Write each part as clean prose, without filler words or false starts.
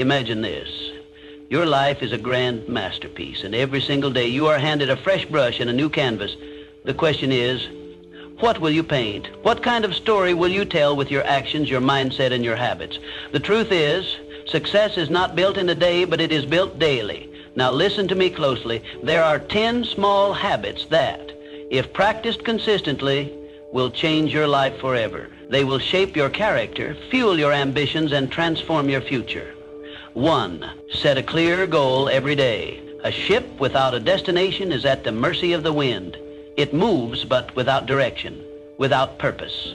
Imagine this. Your life is a grand masterpiece, and every single day you are handed a fresh brush and a new canvas. The question is, what will you paint? What kind of story will you tell with your actions, your mindset, and your habits? The truth is, success is not built in a day, but it is built daily. Now listen to me closely. There are 10 small habits that, if practiced consistently, will change your life forever. They will shape your character, fuel your ambitions, and transform your future. 1. Set a clear goal every day. A ship without a destination is at the mercy of the wind. It moves, but without direction, without purpose.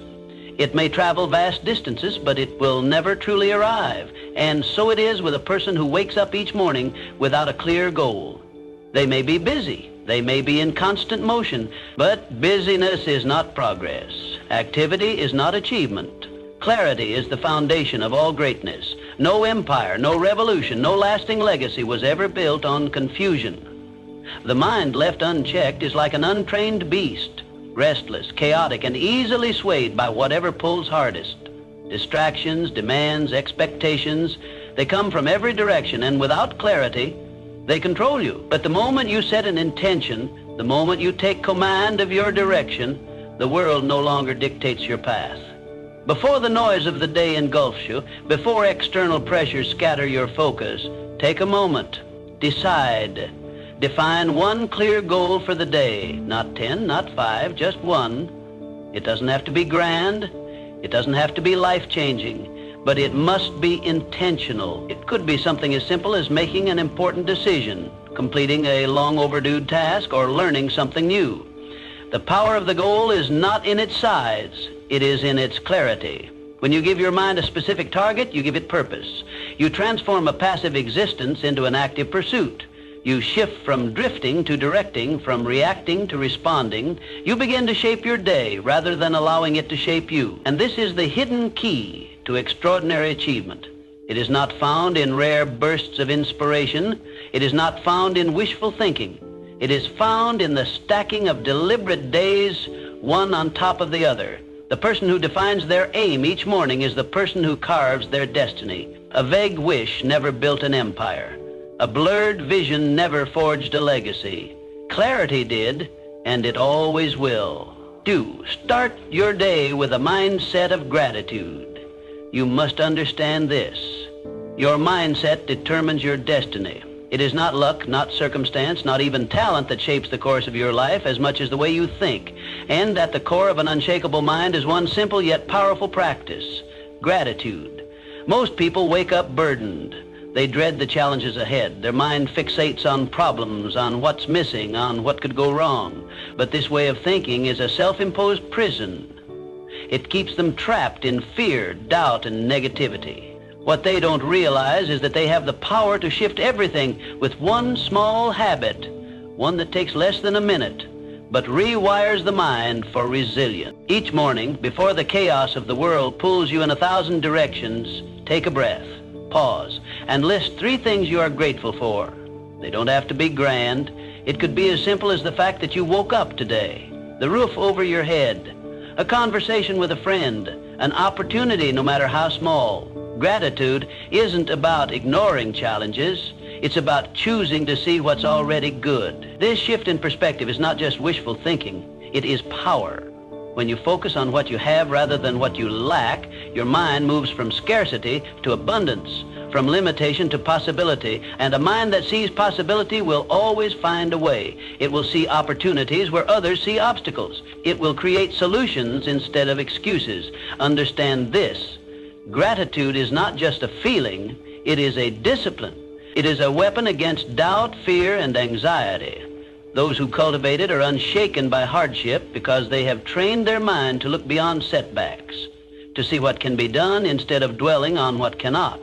It may travel vast distances, but it will never truly arrive. And so it is with a person who wakes up each morning without a clear goal. They may be busy. They may be in constant motion, but busyness is not progress. Activity is not achievement. Clarity is the foundation of all greatness. No empire, no revolution, no lasting legacy was ever built on confusion. The mind left unchecked is like an untrained beast, restless, chaotic, and easily swayed by whatever pulls hardest. Distractions, demands, expectations, they come from every direction, and without clarity, they control you. But the moment you set an intention, the moment you take command of your direction, the world no longer dictates your path. Before the noise of the day engulfs you, before external pressures scatter your focus, take a moment. Decide. Define one clear goal for the day. Not 10, not 5, just one. It doesn't have to be grand. It doesn't have to be life-changing, but it must be intentional. It could be something as simple as making an important decision, completing a long overdue task, or learning something new. The power of the goal is not in its size. It is in its clarity. When you give your mind a specific target, you give it purpose. You transform a passive existence into an active pursuit. You shift from drifting to directing, from reacting to responding. You begin to shape your day rather than allowing it to shape you. And this is the hidden key to extraordinary achievement. It is not found in rare bursts of inspiration. It is not found in wishful thinking. It is found in the stacking of deliberate days, one on top of the other. The person who defines their aim each morning is the person who carves their destiny. A vague wish never built an empire. A blurred vision never forged a legacy. Clarity did, and it always will. Start your day with a mindset of gratitude. You must understand this. Your mindset determines your destiny. It is not luck, not circumstance, not even talent that shapes the course of your life as much as the way you think. And at the core of an unshakable mind is one simple yet powerful practice: gratitude. Most people wake up burdened. They dread the challenges ahead. Their mind fixates on problems, on what's missing, on what could go wrong. But this way of thinking is a self-imposed prison. It keeps them trapped in fear, doubt, and negativity. What they don't realize is that they have the power to shift everything with one small habit, one that takes less than a minute, but rewires the mind for resilience. Each morning, before the chaos of the world pulls you in 1,000 directions, take a breath, pause, and list 3 things you are grateful for. They don't have to be grand. It could be as simple as the fact that you woke up today, the roof over your head, a conversation with a friend, an opportunity no matter how small. Gratitude isn't about ignoring challenges. It's about choosing to see what's already good. This shift in perspective is not just wishful thinking. It is power. When you focus on what you have rather than what you lack, your mind moves from scarcity to abundance, from limitation to possibility. And a mind that sees possibility will always find a way. It will see opportunities where others see obstacles. It will create solutions instead of excuses. Understand this. Gratitude is not just a feeling, it is a discipline. It is a weapon against doubt, fear, and anxiety. Those who cultivate it are unshaken by hardship because they have trained their mind to look beyond setbacks, to see what can be done instead of dwelling on what cannot.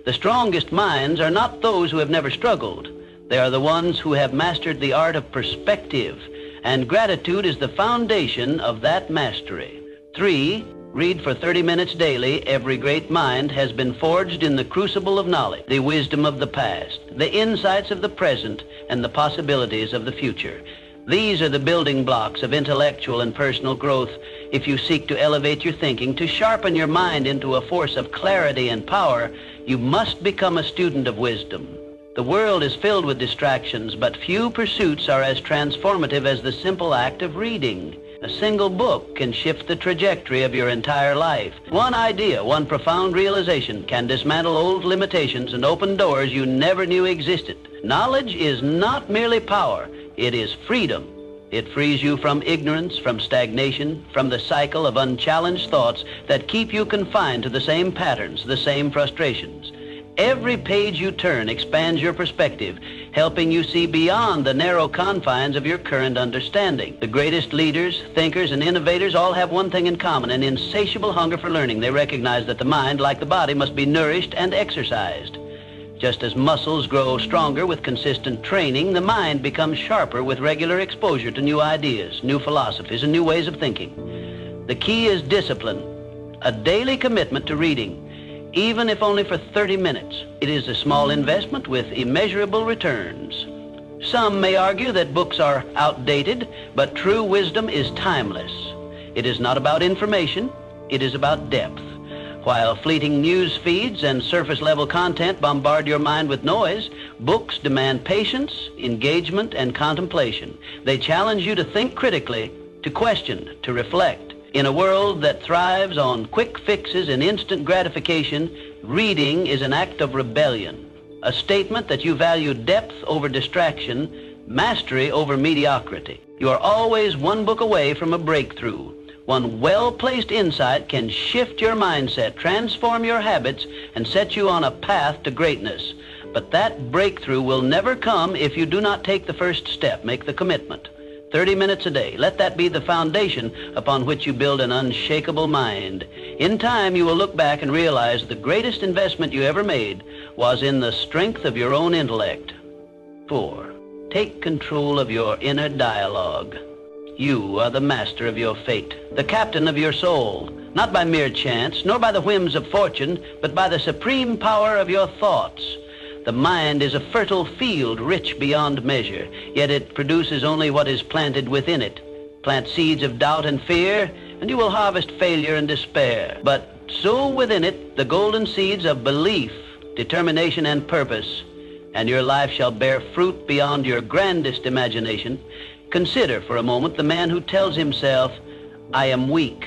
The strongest minds are not those who have never struggled. They are the ones who have mastered the art of perspective, and gratitude is the foundation of that mastery. 3, read for 30 minutes daily. Every great mind has been forged in the crucible of knowledge, the wisdom of the past, the insights of the present, and the possibilities of the future. These are the building blocks of intellectual and personal growth. If you seek to elevate your thinking, to sharpen your mind into a force of clarity and power, you must become a student of wisdom. The world is filled with distractions, but few pursuits are as transformative as the simple act of reading. A single book can shift the trajectory of your entire life. One idea, one profound realization can dismantle old limitations and open doors you never knew existed. Knowledge is not merely power, it is freedom. It frees you from ignorance, from stagnation, from the cycle of unchallenged thoughts that keep you confined to the same patterns, the same frustrations. Every page you turn expands your perspective, helping you see beyond the narrow confines of your current understanding. The greatest leaders, thinkers, and innovators all have one thing in common, an insatiable hunger for learning. They recognize that the mind, like the body, must be nourished and exercised. Just as muscles grow stronger with consistent training, the mind becomes sharper with regular exposure to new ideas, new philosophies, and new ways of thinking. The key is discipline, a daily commitment to reading, even if only for 30 minutes. It is a small investment with immeasurable returns. Some may argue that books are outdated, but true wisdom is timeless. It is not about information, it is about depth. While fleeting news feeds and surface-level content bombard your mind with noise, books demand patience, engagement, and contemplation. They challenge you to think critically, to question, to reflect. In a world that thrives on quick fixes and instant gratification, reading is an act of rebellion, a statement that you value depth over distraction, mastery over mediocrity. You are always one book away from a breakthrough. One well-placed insight can shift your mindset, transform your habits, and set you on a path to greatness. But that breakthrough will never come if you do not take the first step, make the commitment. 30 minutes a day. Let that be the foundation upon which you build an unshakable mind. In time, you will look back and realize the greatest investment you ever made was in the strength of your own intellect. 4. Take control of your inner dialogue. You are the master of your fate, the captain of your soul, not by mere chance, nor by the whims of fortune, but by the supreme power of your thoughts. The mind is a fertile field, rich beyond measure, yet it produces only what is planted within it. Plant seeds of doubt and fear, and you will harvest failure and despair. But sow within it the golden seeds of belief, determination, and purpose, and your life shall bear fruit beyond your grandest imagination. Consider for a moment the man who tells himself, "I am weak."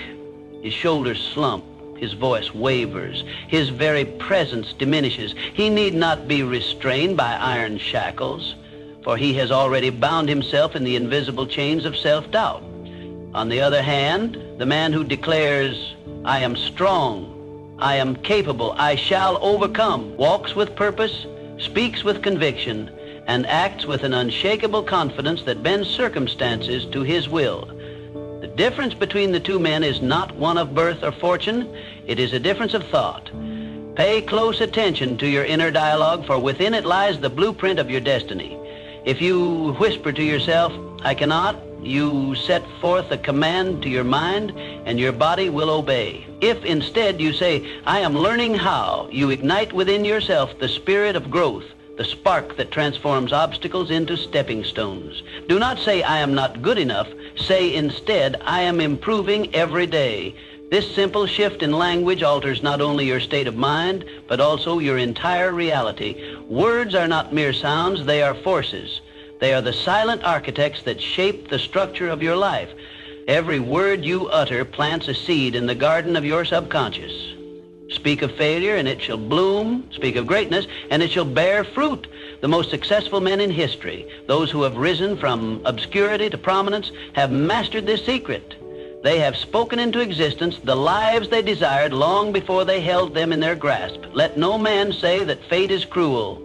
His shoulders slump. His voice wavers. His very presence diminishes. He need not be restrained by iron shackles, for he has already bound himself in the invisible chains of self-doubt. On the other hand, the man who declares, "I am strong, I am capable, I shall overcome," walks with purpose, speaks with conviction, and acts with an unshakable confidence that bends circumstances to his will. The difference between the two men is not one of birth or fortune, it is a difference of thought. Pay close attention to your inner dialogue, for within it lies the blueprint of your destiny. If you whisper to yourself, "I cannot," you set forth a command to your mind, and your body will obey. If instead you say, "I am learning how," you ignite within yourself the spirit of growth, the spark that transforms obstacles into stepping stones. Do not say, "I am not good enough." Say instead, "I am improving every day." This simple shift in language alters not only your state of mind, but also your entire reality. Words are not mere sounds, they are forces. They are the silent architects that shape the structure of your life. Every word you utter plants a seed in the garden of your subconscious. Speak of failure and it shall bloom. Speak of greatness and it shall bear fruit. The most successful men in history, those who have risen from obscurity to prominence, have mastered this secret. They have spoken into existence the lives they desired long before they held them in their grasp. Let no man say that fate is cruel,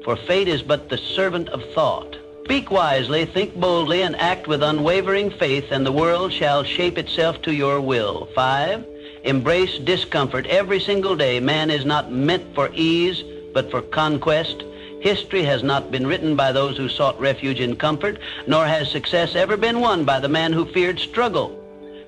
for fate is but the servant of thought. Speak wisely, think boldly, and act with unwavering faith, and the world shall shape itself to your will. 5. Embrace discomfort every single day. Man is not meant for ease, but for conquest. History has not been written by those who sought refuge in comfort, nor has success ever been won by the man who feared struggle.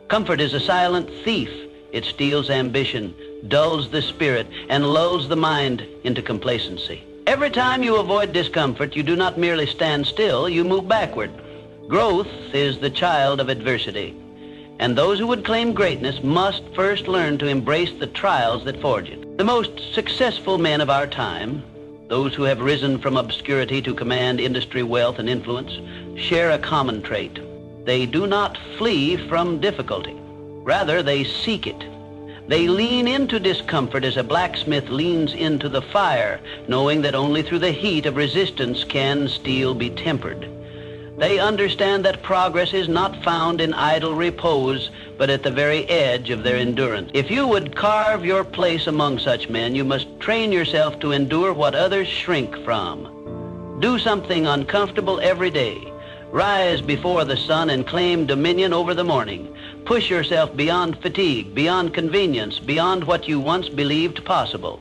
Comfort is a silent thief. It steals ambition, dulls the spirit, and lulls the mind into complacency. Every time you avoid discomfort, you do not merely stand still, you move backward. Growth is the child of adversity. And those who would claim greatness must first learn to embrace the trials that forge it. The most successful men of our time, those who have risen from obscurity to command industry, wealth, and influence, share a common trait. They do not flee from difficulty. Rather, they seek it. They lean into discomfort as a blacksmith leans into the fire, knowing that only through the heat of resistance can steel be tempered. They understand that progress is not found in idle repose, but at the very edge of their endurance. If you would carve your place among such men, you must train yourself to endure what others shrink from. Do something uncomfortable every day. Rise before the sun and claim dominion over the morning. Push yourself beyond fatigue, beyond convenience, beyond what you once believed possible.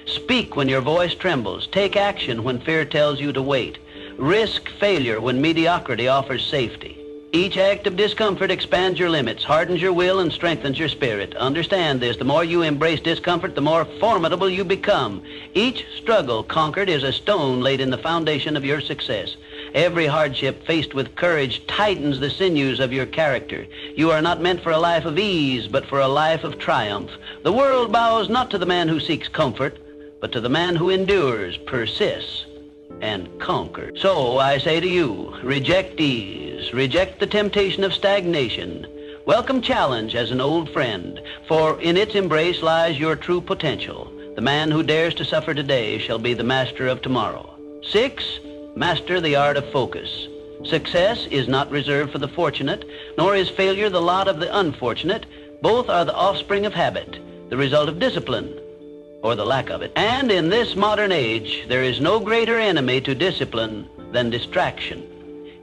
Speak when your voice trembles. Take action when fear tells you to wait. Risk failure when mediocrity offers safety. Each act of discomfort expands your limits, hardens your will, and strengthens your spirit. Understand this: the more you embrace discomfort, the more formidable you become. Each struggle conquered is a stone laid in the foundation of your success. Every hardship faced with courage tightens the sinews of your character. You are not meant for a life of ease, but for a life of triumph. The world bows not to the man who seeks comfort, but to the man who endures, persists, and conquers. So I say to you, reject ease, reject the temptation of stagnation. Welcome challenge as an old friend, for in its embrace lies your true potential. The man who dares to suffer today shall be the master of tomorrow. 6. Master the art of focus. Success is not reserved for the fortunate, nor is failure the lot of the unfortunate. Both are the offspring of habit, the result of discipline, or the lack of it. And in this modern age, there is no greater enemy to discipline than distraction.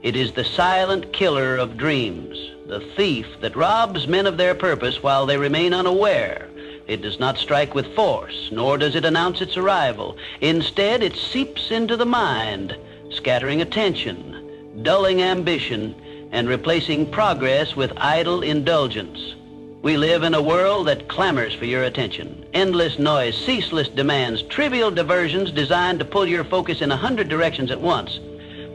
It is the silent killer of dreams, the thief that robs men of their purpose while they remain unaware. It does not strike with force, nor does it announce its arrival. Instead, it seeps into the mind, scattering attention, dulling ambition, and replacing progress with idle indulgence. We live in a world that clamors for your attention. Endless noise, ceaseless demands, trivial diversions designed to pull your focus in 100 directions at once.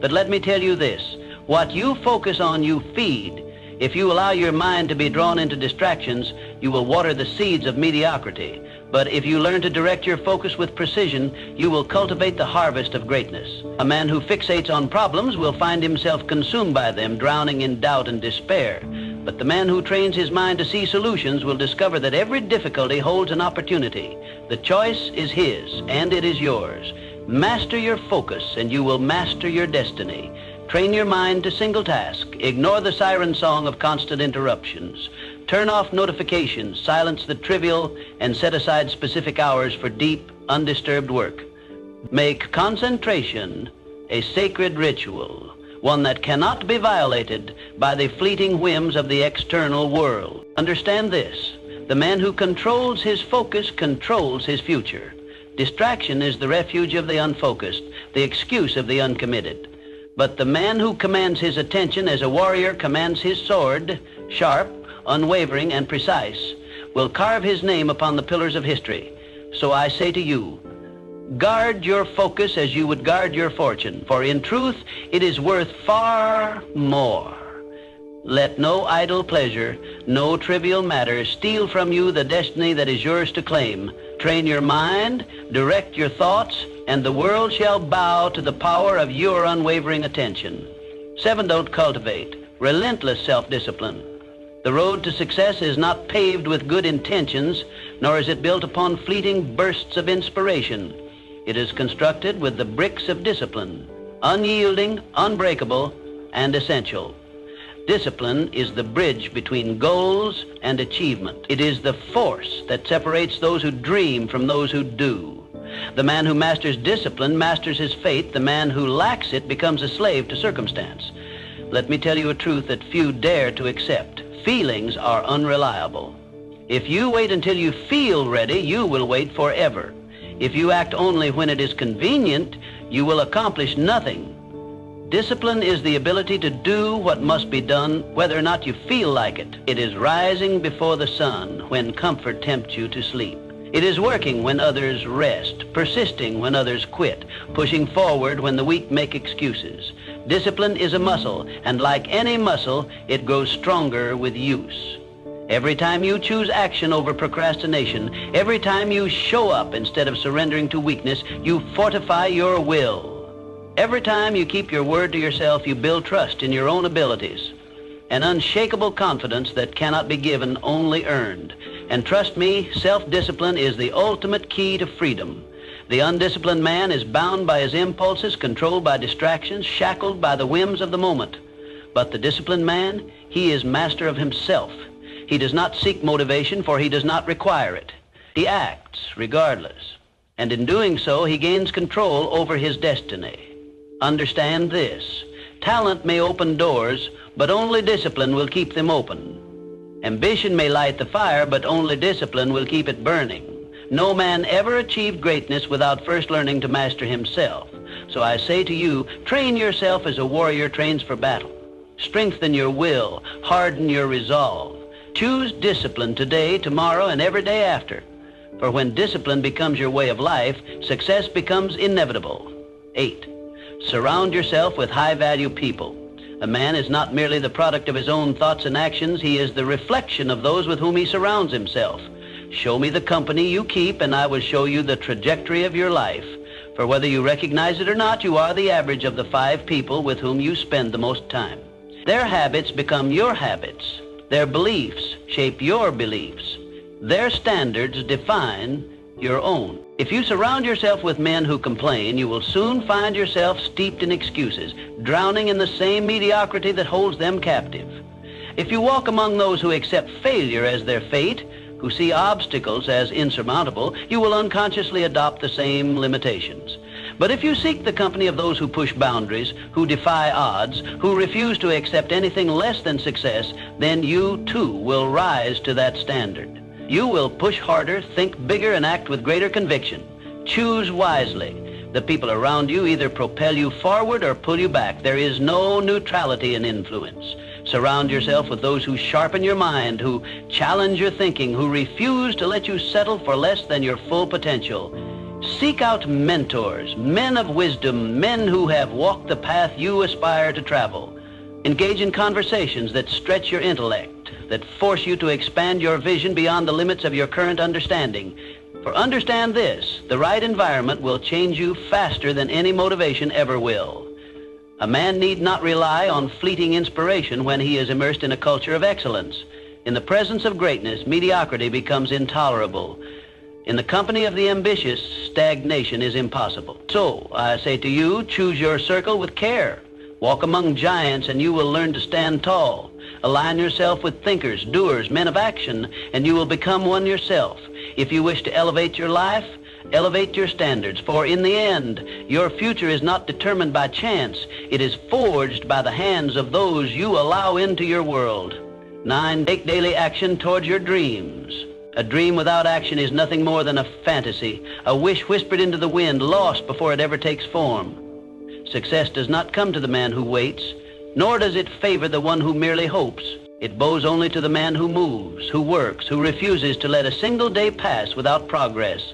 But let me tell you this: what you focus on, you feed. If you allow your mind to be drawn into distractions, you will water the seeds of mediocrity. But if you learn to direct your focus with precision, you will cultivate the harvest of greatness. A man who fixates on problems will find himself consumed by them, drowning in doubt and despair. But the man who trains his mind to see solutions will discover that every difficulty holds an opportunity. The choice is his, and it is yours. Master your focus, and you will master your destiny. Train your mind to single task. Ignore the siren song of constant interruptions. Turn off notifications, silence the trivial, and set aside specific hours for deep, undisturbed work. Make concentration a sacred ritual, one that cannot be violated by the fleeting whims of the external world. Understand this: the man who controls his focus controls his future. Distraction is the refuge of the unfocused, the excuse of the uncommitted. But the man who commands his attention as a warrior commands his sword, sharp, unwavering, and precise, will carve his name upon the pillars of history. So I say to you, guard your focus as you would guard your fortune, for in truth it is worth far more. Let no idle pleasure, no trivial matter steal from you the destiny that is yours to claim. Train your mind, direct your thoughts, and the world shall bow to the power of your unwavering attention. 7. Don't cultivate relentless self-discipline. The road to success is not paved with good intentions, nor is it built upon fleeting bursts of inspiration. It is constructed with the bricks of discipline, unyielding, unbreakable, and essential. Discipline is the bridge between goals and achievement. It is the force that separates those who dream from those who do. The man who masters discipline masters his fate. The man who lacks it becomes a slave to circumstance. Let me tell you a truth that few dare to accept. Feelings are unreliable. If you wait until you feel ready, you will wait forever. If you act only when it is convenient, you will accomplish nothing. Discipline is the ability to do what must be done, whether or not you feel like it. It is rising before the sun when comfort tempts you to sleep. It is working when others rest, persisting when others quit, pushing forward when the weak make excuses. Discipline is a muscle, and like any muscle, it grows stronger with use. Every time you choose action over procrastination, every time you show up instead of surrendering to weakness, you fortify your will. Every time you keep your word to yourself, you build trust in your own abilities, an unshakable confidence that cannot be given, only earned. And trust me, self-discipline is the ultimate key to freedom. The undisciplined man is bound by his impulses, controlled by distractions, shackled by the whims of the moment. But the disciplined man, he is master of himself. He does not seek motivation, for he does not require it. He acts regardless. And in doing so, he gains control over his destiny. Understand this. Talent may open doors, but only discipline will keep them open. Ambition may light the fire, but only discipline will keep it burning. No man ever achieved greatness without first learning to master himself. So I say to you, train yourself as a warrior trains for battle. Strengthen your will, harden your resolve. Choose discipline today, tomorrow, and every day after. For when discipline becomes your way of life, success becomes inevitable. 8. Surround yourself with high-value people. A man is not merely the product of his own thoughts and actions, he is the reflection of those with whom he surrounds himself. Show me the company you keep, and I will show you the trajectory of your life. For whether you recognize it or not, you are the average of the 5 people with whom you spend the most time. Their habits become your habits. Their beliefs shape your beliefs. Their standards define your own. If you surround yourself with men who complain, you will soon find yourself steeped in excuses, drowning in the same mediocrity that holds them captive. If you walk among those who accept failure as their fate, who see obstacles as insurmountable, you will unconsciously adopt the same limitations. But if you seek the company of those who push boundaries, who defy odds, who refuse to accept anything less than success, then you too will rise to that standard. You will push harder, think bigger, and act with greater conviction. Choose wisely. The people around you either propel you forward or pull you back. There is no neutrality in influence. Surround yourself with those who sharpen your mind, who challenge your thinking, who refuse to let you settle for less than your full potential. Seek out mentors, men of wisdom, men who have walked the path you aspire to travel. Engage in conversations that stretch your intellect, that force you to expand your vision beyond the limits of your current understanding. For understand this, the right environment will change you faster than any motivation ever will. A man need not rely on fleeting inspiration when he is immersed in a culture of excellence. In the presence of greatness, mediocrity becomes intolerable. In the company of the ambitious, stagnation is impossible. So, I say to you, choose your circle with care. Walk among giants and you will learn to stand tall. Align yourself with thinkers, doers, men of action, and you will become one yourself. If you wish to elevate your life, elevate your standards, for in the end, your future is not determined by chance. It is forged by the hands of those you allow into your world. 9, take daily action towards your dreams. A dream without action is nothing more than a fantasy, a wish whispered into the wind, lost before it ever takes form. Success does not come to the man who waits, nor does it favor the one who merely hopes. It bows only to the man who moves, who works, who refuses to let a single day pass without progress.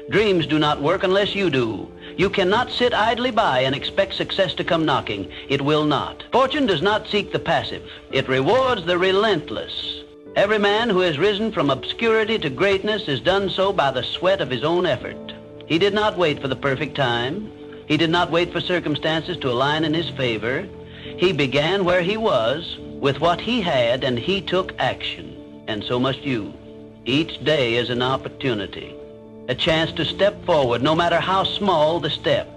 Dreams do not work unless you do. You cannot sit idly by and expect success to come knocking. It will not. Fortune does not seek the passive. It rewards the relentless. Every man who has risen from obscurity to greatness has done so by the sweat of his own effort. He did not wait for the perfect time. He did not wait for circumstances to align in his favor. He began where he was, with what he had, and he took action. And so must you. Each day is an opportunity, a chance to step forward, no matter how small the step.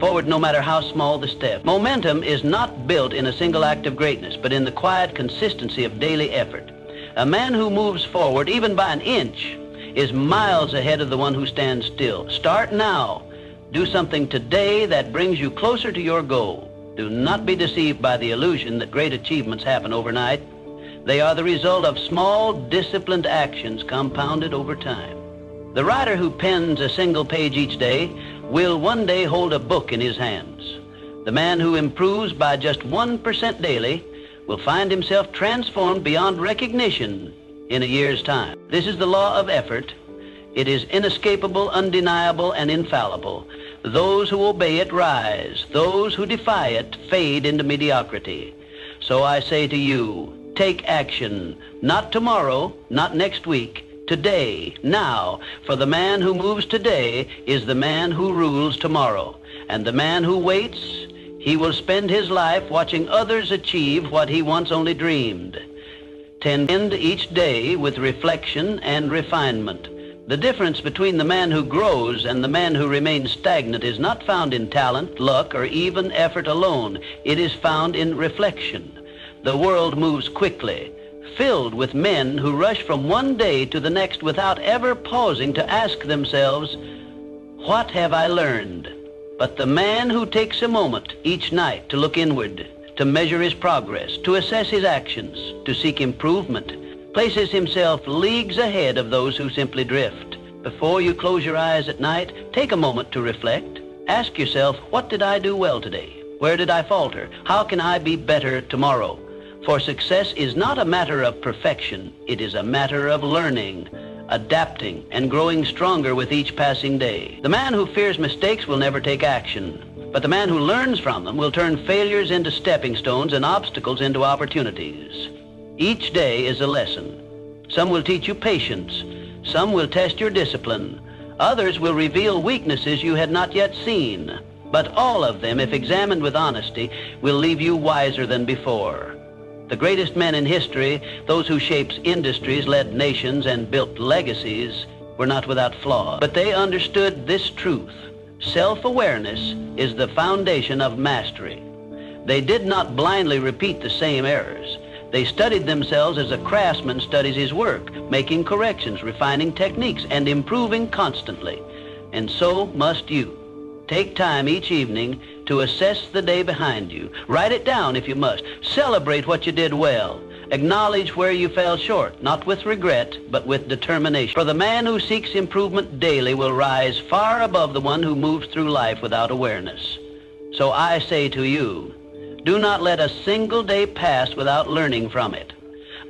Forward, no matter how small the step. Momentum is not built in a single act of greatness, but in the quiet consistency of daily effort. A man who moves forward, even by an inch, is miles ahead of the one who stands still. Start now. Do something today that brings you closer to your goal. Do not be deceived by the illusion that great achievements happen overnight. They are the result of small, disciplined actions compounded over time. The writer who pens a single page each day will one day hold a book in his hands. The man who improves by just 1% daily will find himself transformed beyond recognition in a year's time. This is the law of effort. It is inescapable, undeniable, and infallible. Those who obey it rise. Those who defy it fade into mediocrity. So I say to you, Take action. Not tomorrow, not next week. Today, now. For the man who moves today is the man who rules tomorrow. And the man who waits, he will spend his life watching others achieve what he once only dreamed. Tend each day with reflection and refinement. The difference between the man who grows and the man who remains stagnant is not found in talent, luck, or even effort alone. It is found in reflection. The world moves quickly, filled with men who rush from one day to the next without ever pausing to ask themselves, "What have I learned?" But the man who takes a moment each night to look inward, to measure his progress, to assess his actions, to seek improvement, places himself leagues ahead of those who simply drift. Before you close your eyes at night, take a moment to reflect. Ask yourself, what did I do well today? Where did I falter? How can I be better tomorrow? For success is not a matter of perfection. It is a matter of learning, adapting, and growing stronger with each passing day. The man who fears mistakes will never take action. But the man who learns from them will turn failures into stepping stones and obstacles into opportunities. Each day is a lesson. Some will teach you patience. Some will test your discipline. Others will reveal weaknesses you had not yet seen. But all of them, if examined with honesty, will leave you wiser than before. The greatest men in history, those who shaped industries, led nations, and built legacies, were not without flaws. But they understood this truth. Self-awareness is the foundation of mastery. They did not blindly repeat the same errors. They studied themselves as a craftsman studies his work, making corrections, refining techniques, and improving constantly. And so must you. Take time each evening to assess the day behind you. Write it down if you must. Celebrate what you did well. Acknowledge where you fell short, not with regret, but with determination. For the man who seeks improvement daily will rise far above the one who moves through life without awareness. So I say to you, do not let a single day pass without learning from it.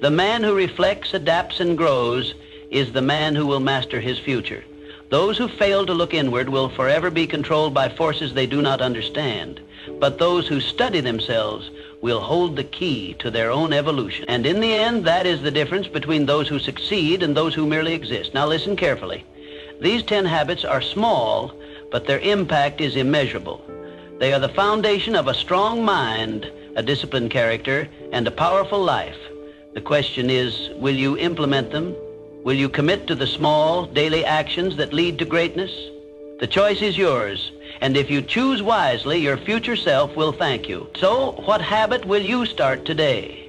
The man who reflects, adapts, and grows is the man who will master his future. Those who fail to look inward will forever be controlled by forces they do not understand. But those who study themselves will hold the key to their own evolution. And in the end, that is the difference between those who succeed and those who merely exist. Now listen carefully. These 10 habits are small, but their impact is immeasurable. They are the foundation of a strong mind, a disciplined character, and a powerful life. The question is, will you implement them? Will you commit to the small, daily actions that lead to greatness? The choice is yours, and if you choose wisely, your future self will thank you. So, what habit will you start today?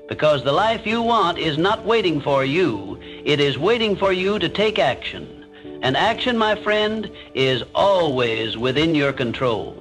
Because the life you want is not waiting for you. It is waiting for you to take action. And action, my friend, is always within your control.